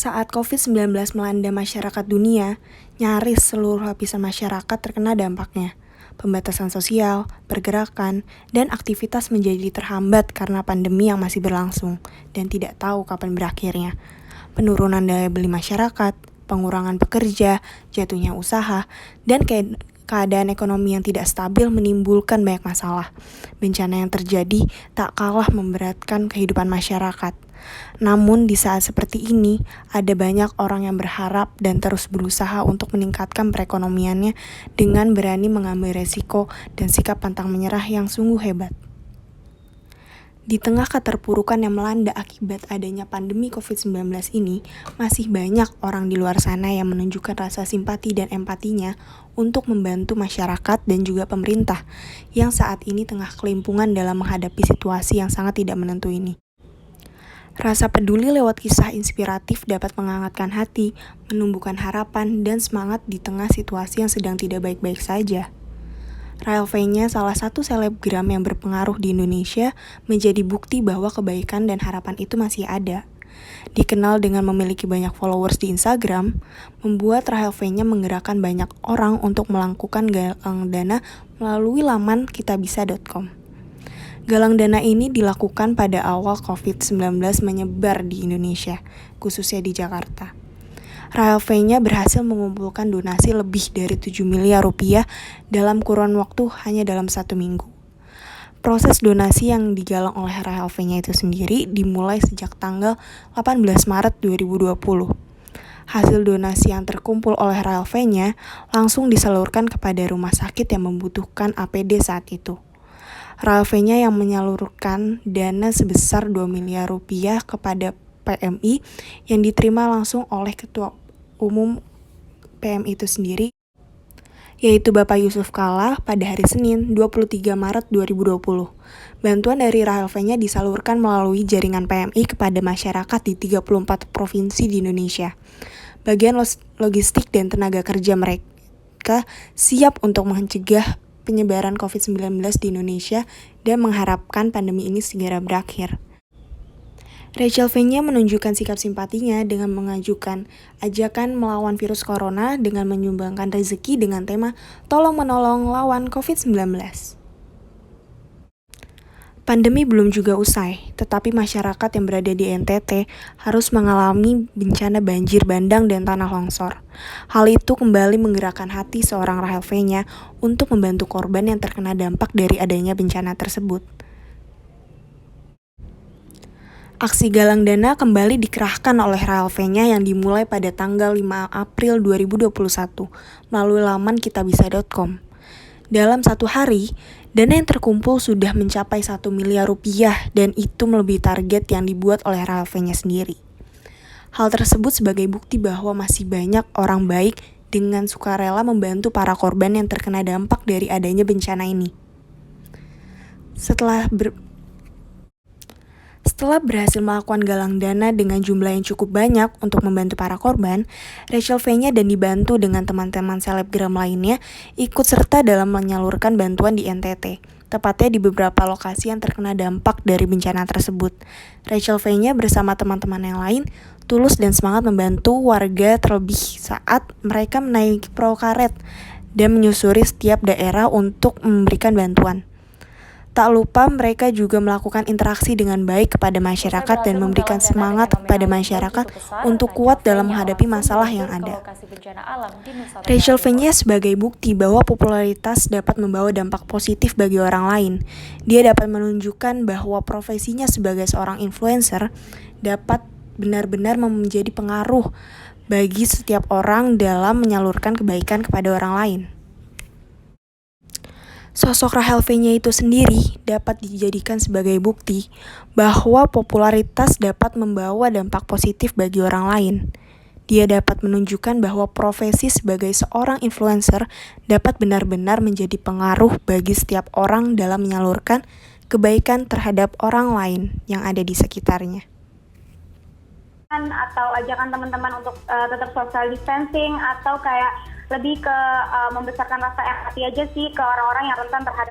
Saat COVID-19 melanda masyarakat dunia, nyaris seluruh lapisan masyarakat terkena dampaknya. Pembatasan sosial, pergerakan, dan aktivitas menjadi terhambat karena pandemi yang masih berlangsung dan tidak tahu kapan berakhirnya. Penurunan daya beli masyarakat, pengurangan pekerja, jatuhnya usaha, dan keadaan ekonomi yang tidak stabil menimbulkan banyak masalah. Bencana yang terjadi tak kalah memberatkan kehidupan masyarakat. Namun di saat seperti ini, ada banyak orang yang berharap dan terus berusaha untuk meningkatkan perekonomiannya dengan berani mengambil resiko dan sikap pantang menyerah yang sungguh hebat. Di tengah keterpurukan yang melanda akibat adanya pandemi COVID-19 ini, masih banyak orang di luar sana yang menunjukkan rasa simpati dan empatinya untuk membantu masyarakat dan juga pemerintah yang saat ini tengah kelimpungan dalam menghadapi situasi yang sangat tidak menentu ini. Rasa peduli lewat kisah inspiratif dapat menghangatkan hati, menumbuhkan harapan dan semangat di tengah situasi yang sedang tidak baik-baik saja. Rahel V-nya, salah satu selebgram yang berpengaruh di Indonesia, menjadi bukti bahwa kebaikan dan harapan itu masih ada. Dikenal dengan memiliki banyak followers di Instagram, membuat Rahel V-nya menggerakkan banyak orang untuk melakukan galang dana melalui laman kitabisa.com. Galang dana ini dilakukan pada awal COVID-19 menyebar di Indonesia, khususnya di Jakarta. Rahel V-nya berhasil mengumpulkan donasi lebih dari 7 miliar rupiah dalam kurun waktu hanya dalam 1 minggu. Proses donasi yang digalang oleh Rahel V-nya itu sendiri dimulai sejak tanggal 18 Maret 2020. Hasil donasi yang terkumpul oleh Rahel V-nya langsung disalurkan kepada rumah sakit yang membutuhkan APD saat itu. Rahel V-nya yang menyalurkan dana sebesar 2 miliar rupiah kepada PMI yang diterima langsung oleh Ketua Umum PMI itu sendiri, yaitu Bapak Yusuf Kalla pada hari Senin 23 Maret 2020. Bantuan dari Rahel V-nya disalurkan melalui jaringan PMI kepada masyarakat di 34 provinsi di Indonesia. Bagian logistik dan tenaga kerja mereka siap untuk mencegah penyebaran COVID-19 di Indonesia dan mengharapkan pandemi ini segera berakhir. Rachel V-nya menunjukkan sikap simpatinya dengan mengajukan ajakan melawan virus corona dengan menyumbangkan rezeki dengan tema Tolong Menolong Lawan COVID-19. Pandemi belum juga usai, tetapi masyarakat yang berada di NTT harus mengalami bencana banjir bandang dan tanah longsor. Hal itu kembali menggerakkan hati seorang Rahel V-nya untuk membantu korban yang terkena dampak dari adanya bencana tersebut. Aksi galang dana kembali dikerahkan oleh Rahel V-nya yang dimulai pada tanggal 5 April 2021 melalui laman kitabisa.com. Dalam 1 hari, dana yang terkumpul sudah mencapai 1 miliar rupiah dan itu melebihi target yang dibuat oleh Rahel V-nya sendiri. Hal tersebut sebagai bukti bahwa masih banyak orang baik dengan sukarela membantu para korban yang terkena dampak dari adanya bencana ini. Setelah berhasil melakukan galang dana dengan jumlah yang cukup banyak untuk membantu para korban, Rachel V-nya dan dibantu dengan teman-teman selebgram lainnya ikut serta dalam menyalurkan bantuan di NTT, tepatnya di beberapa lokasi yang terkena dampak dari bencana tersebut. Rachel V-nya bersama teman-teman yang lain tulus dan semangat membantu warga terlebih saat mereka menaiki perahu karet dan menyusuri setiap daerah untuk memberikan bantuan. Tak lupa mereka juga melakukan interaksi dengan baik kepada masyarakat dan memberikan semangat kepada masyarakat untuk kuat dalam menghadapi masalah yang ada. Rachel V-nya sebagai bukti bahwa popularitas dapat membawa dampak positif bagi orang lain. Dia dapat menunjukkan bahwa profesinya sebagai seorang influencer dapat benar-benar menjadi pengaruh bagi setiap orang dalam menyalurkan kebaikan kepada orang lain. Sosok Rahel V-nya itu sendiri dapat dijadikan sebagai bukti bahwa popularitas dapat membawa dampak positif bagi orang lain. Dia dapat menunjukkan bahwa profesi sebagai seorang influencer dapat benar-benar menjadi pengaruh bagi setiap orang dalam menyalurkan kebaikan terhadap orang lain yang ada di sekitarnya. Atau ajakan teman-teman untuk tetap social distancing atau kayak lebih ke membesarkan rasa empati aja sih ke orang-orang yang rentan terhadap